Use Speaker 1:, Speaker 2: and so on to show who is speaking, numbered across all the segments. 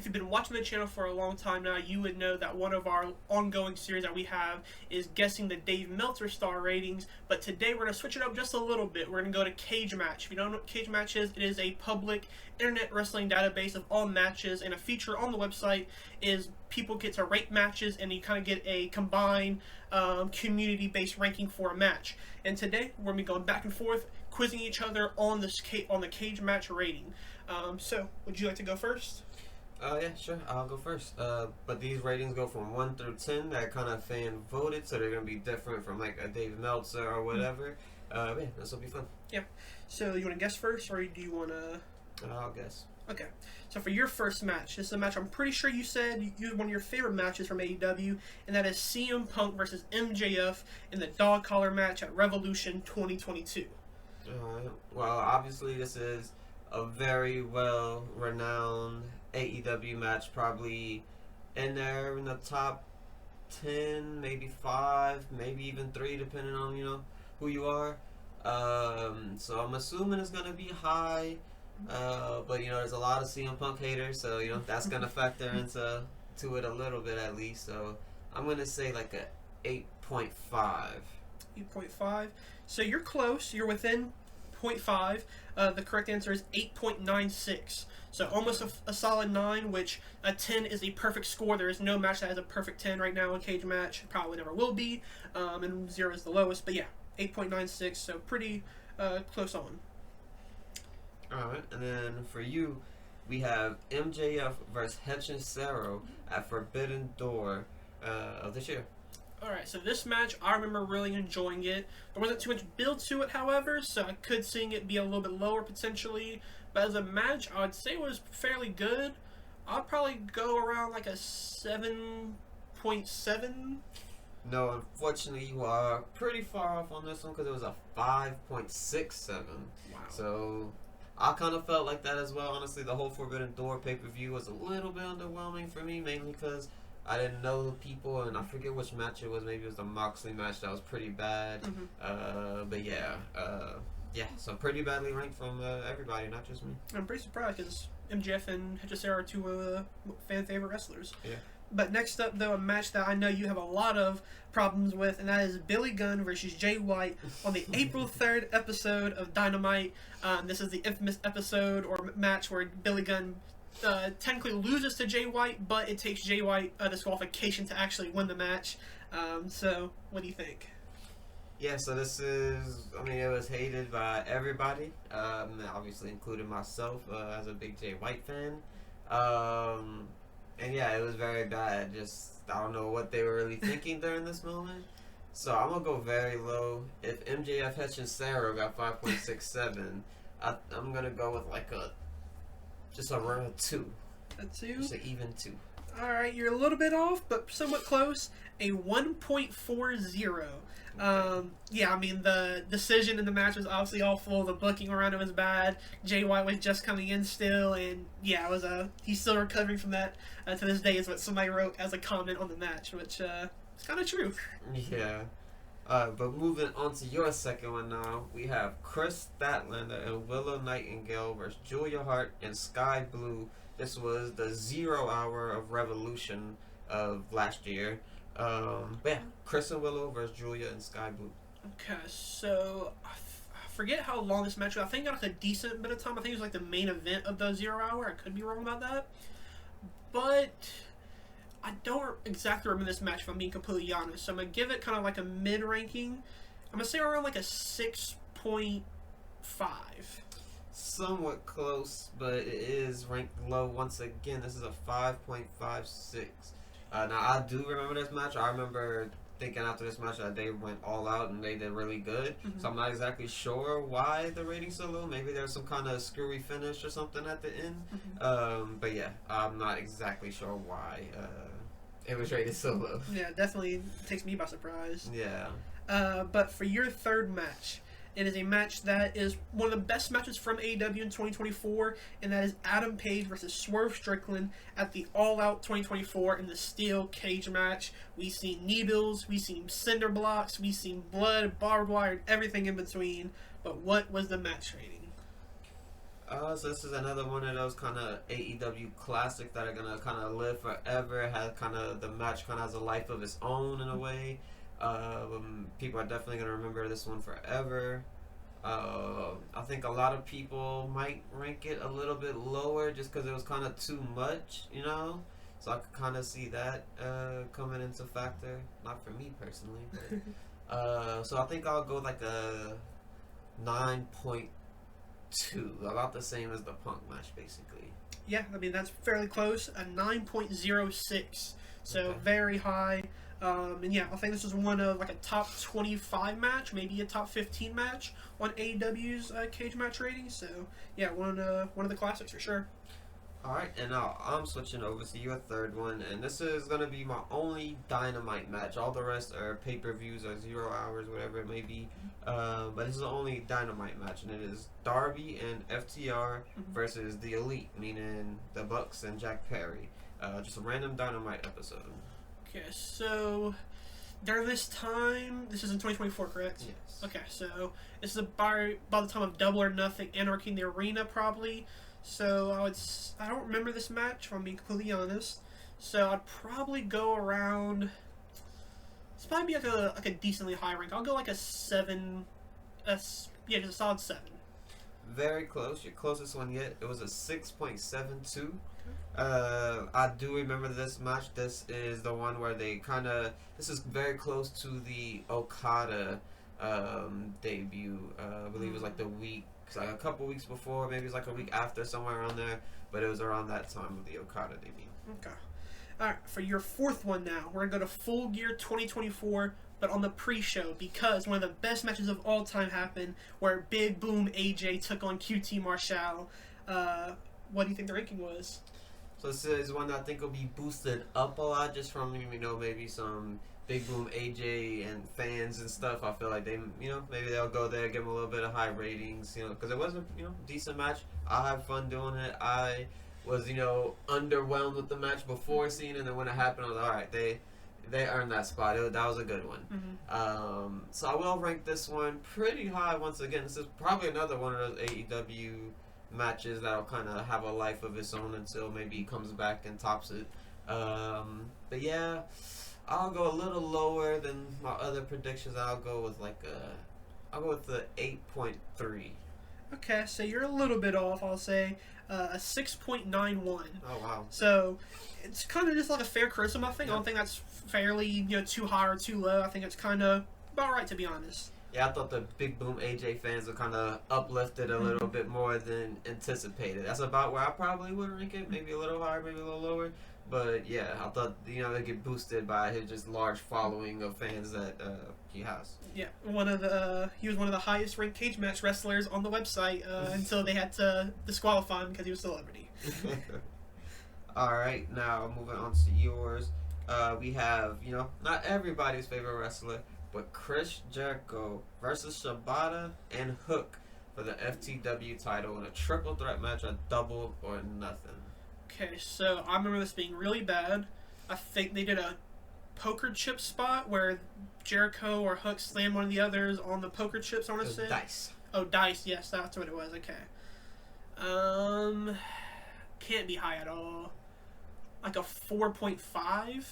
Speaker 1: you've been watching the channel for a long time now, you would know that one of our ongoing series that we have is guessing the Dave Meltzer star ratings. But today we're going to switch it up just a little bit. We're going to go to Cagematch. If you don't know what Cagematch is, it is a public internet wrestling database of all matches, and a feature on the website is people get to rate matches, and you kind of get a combined community-based ranking for a match. And today we're going to be going back and forth, quizzing each other on the Cagematch rating. So, would you like to go first?
Speaker 2: Yeah, sure. I'll go first. But these ratings go from 1 through 10. They're kind of fan voted, so they're gonna be different from like a Dave Meltzer or whatever. Yeah, this will be fun.
Speaker 1: Yeah. So you want to guess first, or do you want to?
Speaker 2: I'll guess.
Speaker 1: Okay. So for your first match, this is a match I'm pretty sure you said you one of your favorite matches from AEW, and that is CM Punk versus MJF in the dog collar match at Revolution 2022.
Speaker 2: Well, obviously this is a very well-renowned AEW match, probably in there in the top 10, maybe 5, maybe even 3, depending on, who you are. So I'm assuming it's going to be high, but, there's a lot of CM Punk haters, so, that's going to factor into it a little bit at least. So I'm going to say like a 8.5.
Speaker 1: 8.5. So you're close. You're within 0.5. The correct answer is 8.96. So almost a solid 9, which a 10 is a perfect score. There is no match that has a perfect 10 right now in Cagematch. Probably never will be. And 0 is the lowest. But yeah, 8.96. So pretty close on.
Speaker 2: Alright, and then for you, we have MJF versus Hechicero at Forbidden Door of this year.
Speaker 1: Alright, so this match, I remember really enjoying it. There wasn't too much build to it, however, so I could see it be a little bit lower potentially. But as a match, I would say it was fairly good. I'd probably go around like a 7.7.
Speaker 2: No, unfortunately, you are pretty far off on this one because it was a 5.67.
Speaker 1: Wow.
Speaker 2: So I kind of felt like that as well. Honestly, the whole Forbidden Door pay-per-view was a little bit underwhelming for me, mainly because I didn't know the people, and I forget which match it was. Maybe it was the Moxley match that was pretty bad. But yeah, so pretty badly ranked from everybody, not just me.
Speaker 1: I'm pretty surprised because MJF and Hechicero are two fan favorite wrestlers.
Speaker 2: Yeah.
Speaker 1: But next up, though, a match that I know you have a lot of problems with, and that is Billy Gunn versus Jay White on the April 3rd episode of Dynamite. This is the infamous episode or match where Billy Gunn technically loses to Jay White, but it takes Jay White a disqualification to actually win the match. So, what do you think?
Speaker 2: Yeah, so this is, it was hated by everybody, obviously including myself as a big Jay White fan. And yeah, it was very bad. Just, I don't know what they were really thinking during this moment. So I'm going to go very low. If MJF Hechicero got 5.67, I'm going to go with like just around a 2.
Speaker 1: A 2?
Speaker 2: Just an even 2.
Speaker 1: Alright, you're a little bit off, but somewhat close. A 1.40. Yeah, the decision in the match was obviously awful. The booking around it was bad. Jay White was just coming in still, and yeah, it was he's still recovering from that to this day, is what somebody wrote as a comment on the match, which is kind of true.
Speaker 2: Yeah. But moving on to your second one now, we have Chris Statlander and Willow Nightingale versus Julia Hart and Sky Blue. This was the 0 hour of Revolution of last year. But yeah, Chris and Willow versus Julia and Sky Blue.
Speaker 1: Okay, so I forget how long this match was. I think it got like a decent bit of time. I think it was like the main event of the 0 hour. I could be wrong about that. But I don't exactly remember this match, if I'm being completely honest. So I'm going to give it kind of like a mid-ranking. I'm going to say around like a 6.5.
Speaker 2: Somewhat close, but it is ranked low once again. This is a 5.56. Now, I do remember this match. I remember thinking after this match that they went all out and they did really good. So I'm not exactly sure why the rating's so low. Maybe there's some kind of screwy finish or something at the end. But yeah, I'm not exactly sure why it was rated so low.
Speaker 1: Yeah, definitely takes me by surprise.
Speaker 2: Yeah.
Speaker 1: But for your third match, it is a match that is one of the best matches from AEW in 2024, and that is Adam Page versus Swerve Strickland at the All Out 2024 in the steel cage match. We've seen needles, we've seen cinder blocks, we've seen blood, barbed wire, and everything in between. But what was the match rating?
Speaker 2: So this is another one of those kind of AEW classics that are gonna kind of live forever. Has kind of the match kind of has a life of its own in a way. People are definitely gonna remember this one forever. I think a lot of people might rank it a little bit lower just because it was kind of too much, you know. So I could kind of see that coming into factor. Not for me personally, but so I think I'll go like a 9.2, about the same as the Punk match, basically.
Speaker 1: Yeah, I mean that's fairly close. A 9.06, so
Speaker 2: Okay.
Speaker 1: very high. And yeah, I think this is one of like a top 25 match, maybe a top 15 match on AEW's cage match rating. So yeah, one of the classics for sure.
Speaker 2: All right, and now I'm switching over to your third one, and this is gonna be my only Dynamite match. All the rest are pay-per-views or 0 hours, whatever it may be. But this is the only Dynamite match, and it is Darby and FTR versus the Elite, meaning the Bucks and Jack Perry. Just a random Dynamite episode.
Speaker 1: Okay, so during this time, this is in 2024, correct?
Speaker 2: Yes.
Speaker 1: Okay, so this is about the time of Double or Nothing, Anarchy in the Arena, probably. So I don't remember this match, if I'm being completely honest. So I'd probably go around. It's probably be like a decently high rank. I'll go like a 7. Just a solid 7.
Speaker 2: Very close. Your closest one yet. It was a 6.72. I do remember this match. This is the one where they kind of. This is very close to the Okada debut. I believe it was like the week, like a couple weeks before, maybe it was like a week after, somewhere around there. But it was around that time of the Okada debut.
Speaker 1: Okay. Alright, for your fourth one now, we're going to go to Full Gear 2024, but on the pre-show, because one of the best matches of all time happened, where Big Boom AJ took on QT Marshall. What do you think the ranking was?
Speaker 2: So this is one that I think will be boosted up a lot just from, maybe some Big Boom AJ and fans and stuff. I feel like they, maybe they'll go there, give them a little bit of high ratings, because it was a, decent match. I had fun doing it. I was, underwhelmed with the match before seeing it, and then when it happened, I was like, all right, they earned that spot. That was a good one. So I will rank this one pretty high once again. This is probably another one of those AEW matches that'll kind of have a life of its own until maybe he comes back and tops it. But yeah, I'll go a little lower than my other predictions. I'll go with the 8.3.
Speaker 1: Okay, so you're a little bit off, I'll say. A 6.91.
Speaker 2: Oh wow.
Speaker 1: So it's kind of just like a fair criticism, I think. I don't think that's fairly, too high or too low. I think it's kind of about right, to be honest.
Speaker 2: Yeah, I thought the Big Boom AJ fans were kind of uplifted a little bit more than anticipated. That's about where I probably would rank it. Maybe a little higher, maybe a little lower. But yeah, I thought, they get boosted by his just large following of fans that he has.
Speaker 1: Yeah, he was one of the highest ranked cage match wrestlers on the website until they had to disqualify him because he was a celebrity.
Speaker 2: Alright, now moving on to yours. We have, not everybody's favorite wrestler, but Chris Jericho versus Shibata and Hook for the FTW title in a triple threat match at Double or Nothing.
Speaker 1: Okay, so I remember this being really bad. I think they did a poker chip spot where Jericho or Hook slammed one of the others on the poker chips, I want to say.
Speaker 2: Dice.
Speaker 1: Oh, dice, yes, that's what it was, okay. Can't be high at all. Like a 4.5?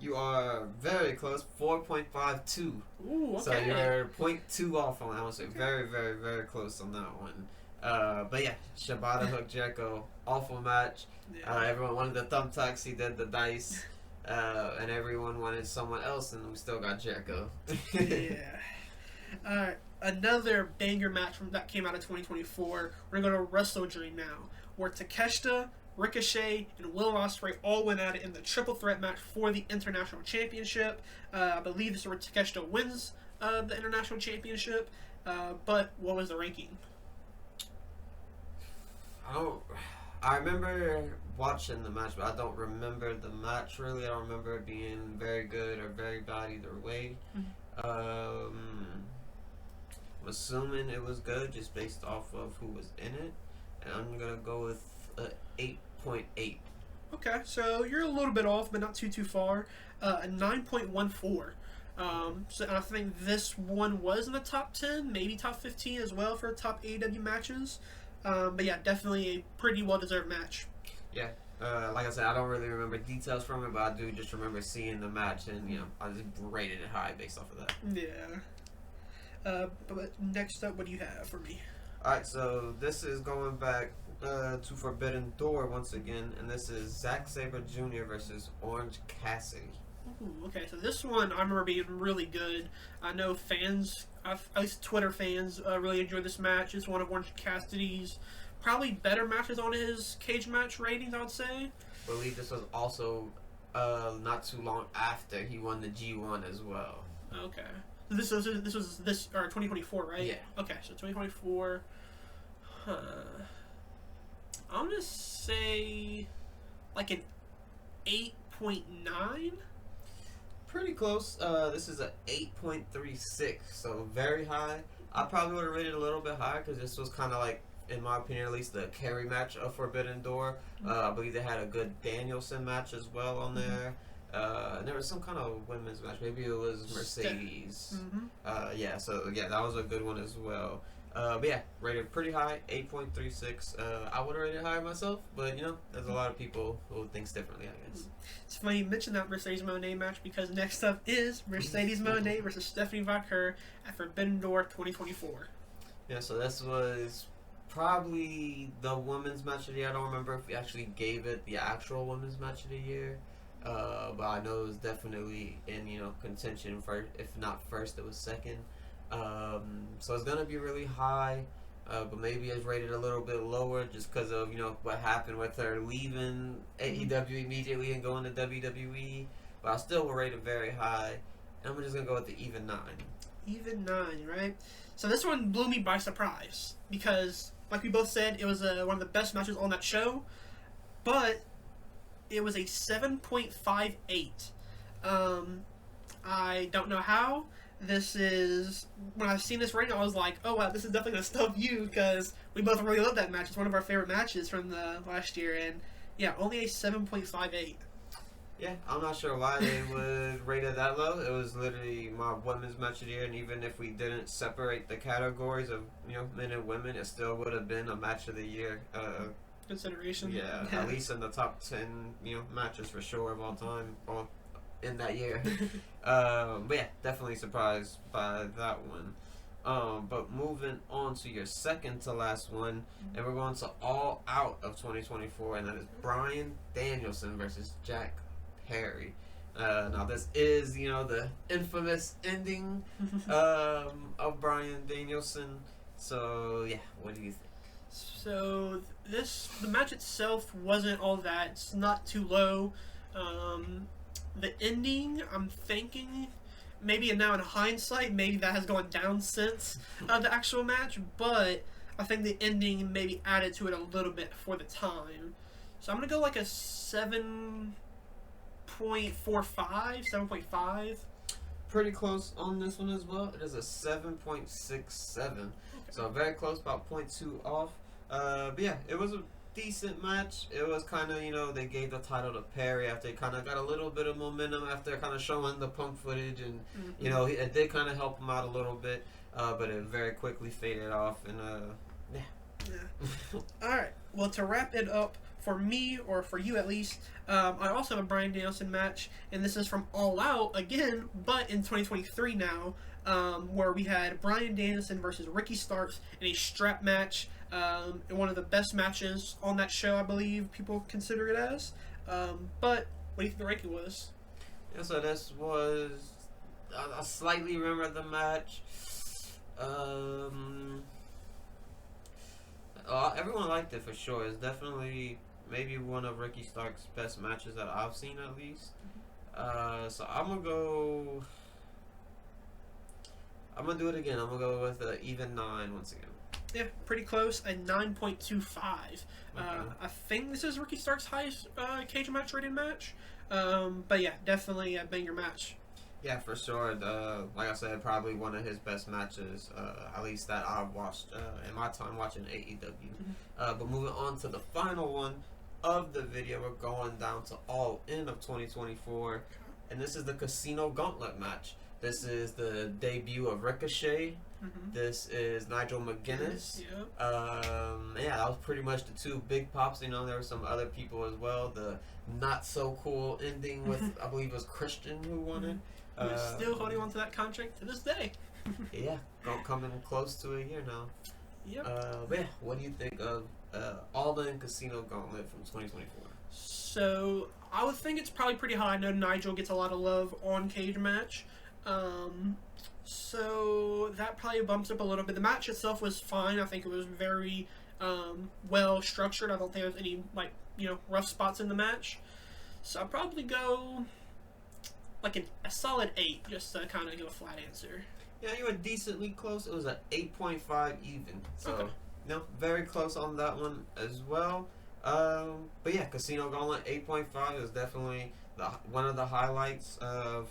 Speaker 2: You are very close, 4.52.
Speaker 1: Ooh, okay.
Speaker 2: So you're 0.2 off on that one, so very, very, very close on that one. But yeah, Shibata, Hook, Jericho, awful match.
Speaker 1: Yeah.
Speaker 2: Everyone wanted the thumbtacks, he did the dice, and everyone wanted someone else, and we still got Jericho.
Speaker 1: Yeah. Alright, another banger match that came out of 2024. We're going to go to Wrestle Dream now, where Takeshita, Ricochet, and Will Ospreay all went at it in the triple threat match for the International Championship. I believe this is where Takeshita wins the International Championship. But what was the ranking?
Speaker 2: I remember watching the match, but I don't remember the match really. I don't remember it being very good or very bad either way. I'm assuming it was good just based off of who was in it. And I'm going to go with 8.8.
Speaker 1: Okay, so you're a little bit off, but not too far. A 9.14. So I think this one was in the top 10, maybe top 15 as well for top AEW matches. But yeah, definitely a pretty well-deserved match.
Speaker 2: Yeah. Like I said, I don't really remember details from it, but I do just remember seeing the match, and I just rated it high based off of that.
Speaker 1: Yeah. But next up, what do you have for me?
Speaker 2: All right, so this is going back to Forbidden Door once again, and this is Zack Sabre Jr. versus Orange Cassidy.
Speaker 1: Ooh, okay, so this one I remember being really good. I know fans, at least Twitter fans, really enjoyed this match. It's one of Orange Cassidy's probably better matches on his cage match ratings, I would say.
Speaker 2: I believe this was also not too long after he won the G1 as well.
Speaker 1: Okay. This was 2024, right?
Speaker 2: Yeah.
Speaker 1: Okay, so 2024. Huh. I'm gonna say like an 8.9.
Speaker 2: Pretty close. This is a 8.36, so very high. I probably would have rated a little bit higher because this was kind of like, in my opinion at least, the carry match of Forbidden Door. I believe they had a good Danielson match as well on there. And there was some kind of women's match. Maybe it was Mercedes. Yeah, so yeah, that was a good one as well. But yeah, rated pretty high, 8.36. I would have rated higher myself, but there's a lot of people who thinks differently, I guess.
Speaker 1: It's funny you mentioned that Mercedes Moné match because next up is Mercedes Moné versus Stephanie Vaquer at Forbidden Door 2024.
Speaker 2: Yeah, so this was probably the women's match of the year. I don't remember if we actually gave it the actual women's match of the year. But I know it was definitely in contention for, if not first, it was second. So it's gonna be really high, but maybe it's rated a little bit lower just because of what happened with her leaving AEW immediately and going to WWE. But I still will rate it very high. And I'm just gonna go with the even 9.
Speaker 1: Even 9, right? So this one blew me by surprise because, like we both said, it was one of the best matches on that show, but it was a 7.58. I don't know how. This is, when I've seen this rating, I was like, oh wow, this is definitely going to stump you because we both really love that match. It's one of our favorite matches from the last year, and yeah, only a 7.58.
Speaker 2: Yeah, I'm not sure why they would rate it that low. It was literally my women's match of the year, and even if we didn't separate the categories of men and women, it still would have been a match of the year.
Speaker 1: Consideration.
Speaker 2: Yeah, at least in the top 10 matches for sure of all time, or in that year. But yeah, definitely surprised by that one. But moving on to your second to last one, and we're going to All Out of 2024, and that is Bryan Danielson versus Jack Perry. Now this is the infamous ending of Bryan Danielson. So yeah, what do you think?
Speaker 1: So the match itself wasn't all that. It's not too low. The ending, I'm thinking, maybe now in hindsight, maybe that has gone down since the actual match, but I think the ending maybe added to it a little bit for the time. So I'm going to go like a 7.45, 7.5.
Speaker 2: Pretty close on this one as well. It is a 7.67. Okay. So very close, about 0.2 off. But yeah, it was a decent match. It was kind of, they gave the title to Perry after they kind of got a little bit of momentum after kind of showing the Punk footage, and it did kind of help him out a little bit, but it very quickly faded off, and
Speaker 1: yeah. All right. Well, to wrap it up for me, or for you at least, I also have a Bryan Danielson match, and this is from All Out again, but in 2023 now, where we had Bryan Danielson versus Ricky Starks in a strap match. One of the best matches on that show, I believe people consider it as. But what do you think the ranking was?
Speaker 2: Yeah, so this was, I slightly remember the match. Everyone liked it for sure. It's definitely maybe one of Ricky Stark's best matches that I've seen at least. So I'm gonna do it again. I'm gonna go with an even 9 once again.
Speaker 1: Yeah, pretty close, a 9.25. I think this is Ricky Stark's highest cage match rated match. But yeah, definitely a banger match.
Speaker 2: Yeah, for sure. Like I said, probably one of his best matches, at least that I've watched in my time watching AEW. But moving on to the final one of the video, we're going down to All In of 2024, and this is the Casino Gauntlet match. This is the debut of Ricochet.
Speaker 1: Mm-hmm.
Speaker 2: This is Nigel McGuinness.
Speaker 1: Yeah.
Speaker 2: Yeah, that was pretty much the two big pops. You know, there were some other people as well. The not so cool ending with, I believe it was Christian who won it.
Speaker 1: Who's still holding on to that contract to this day.
Speaker 2: Yeah, coming close to a year now.
Speaker 1: Yep.
Speaker 2: But yeah, what do you think of All In Casino Gauntlet from 2024?
Speaker 1: So I would think it's probably pretty high. I know Nigel gets a lot of love on Cagematch. So that probably bumps up a little bit. The match itself was fine. I think it was very well structured. I don't think there was any rough spots in the match. So I'd probably go like a solid 8, just to kind of give a flat answer.
Speaker 2: Yeah, you were decently close. It was an 8.5 even. So,
Speaker 1: Okay.
Speaker 2: Very close on that one as well. But yeah, Casino Gauntlet 8.5 is definitely one of the highlights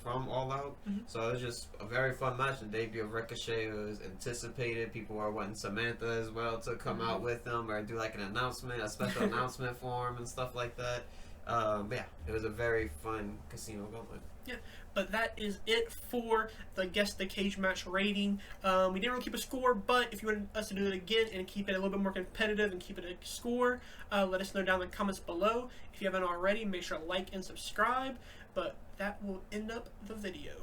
Speaker 2: from All Out.
Speaker 1: Mm-hmm.
Speaker 2: So it was just a very fun match. The debut of Ricochet was anticipated. People were wanting Samantha as well to come out with them or do like an announcement, a special announcement for him and stuff like that. But yeah, it was a very fun Casino Gauntlet.
Speaker 1: Yeah, but that is it for the Cagematch rating. We didn't really keep a score, but if you want us to do it again and keep it a little bit more competitive and keep it a score, let us know down in the comments below. If you haven't already, make sure to like and subscribe. But that will end up the video.